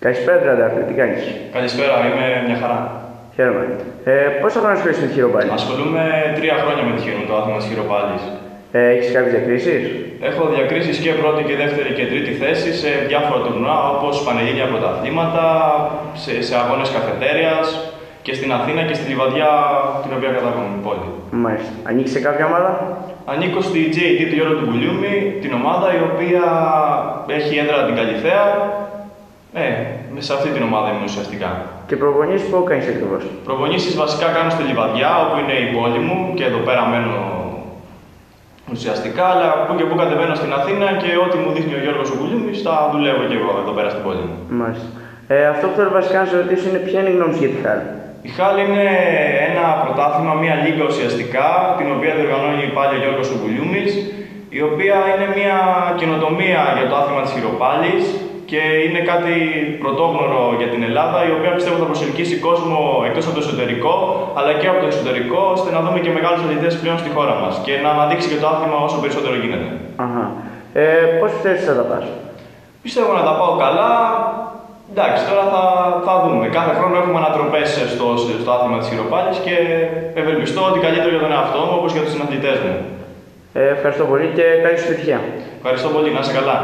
Καλησπέρα, Τριαντάφυλλε, τι κάνεις? Καλησπέρα, είμαι μια χαρά. Χαίρομαι. Πόσα χρόνια ασχολείσαι με τη χειροπάλη? Ασχολούμαι 3 χρόνια με το άθλημα της χειροπάλης. Έχεις κάποιες διακρίσεις? Έχω διακρίσεις και πρώτη και δεύτερη και τρίτη θέση σε διάφορα τουρνουά όπως πανελλήνια πρωταθλήματα, σε αγώνες καφετέριας και στην Αθήνα και στη Λιβαδιά την οποία κατάγομαι την πόλη. Μάλιστα. Ανήκεις σε κάποια ομάδα? Ανήκω στη JD του Γιώργου του Μπουλιούμη, την ομάδα η οποία έχει έδρα την Καλιθέα. Σε αυτή την ομάδα είμαι ουσιαστικά. Και προπονήσεις πού κάνεις ακριβώς? Προπονήσεις βασικά κάνω στη Λιβαδιά, όπου είναι η πόλη μου και εδώ πέρα μένω ουσιαστικά, αλλά που και που κατεβαίνω στην Αθήνα και ό,τι μου δείχνει ο Γιώργος ο Μπουλιούμης, τα δουλεύω και εγώ εδώ πέρα στην πόλη μου. Μάλιστα. Αυτό που θέλω βασικά να σε ρωτήσω είναι ποια είναι η γνώμη σου για τη Χάλ? Η Χάλ είναι ένα πρωτάθλημα, μια λίγα ουσιαστικά, την οποία διοργανώνει πάλι ο Γιώργος ο Μπουλιούμης, η οποία είναι μια καινοτομία για το άθλημα της χειροπάλης και είναι κάτι πρωτόγνωρο για την Ελλάδα, η οποία πιστεύω θα προσελκύσει κόσμο εκτός από το εσωτερικό, αλλά και από το εξωτερικό, ώστε να δούμε και μεγάλους αθλητές πλέον στη χώρα μας και να αναδείξει και το άθλημα όσο περισσότερο γίνεται. Πώς πιστεύεις ότι θα τα πας? Πιστεύω να τα πάω καλά. Εντάξει, τώρα θα δούμε. Κάθε χρόνο έχουμε ανατροπές στο άθλημα της χειροπάλης και ευελπιστώ ότι καλύτερο για τον εαυτό μου όπως και για τους συναθλητές μου. Ευχαριστώ πολύ και καλή σου επιτυχία. Ευχαριστώ πολύ, να είσαι καλά.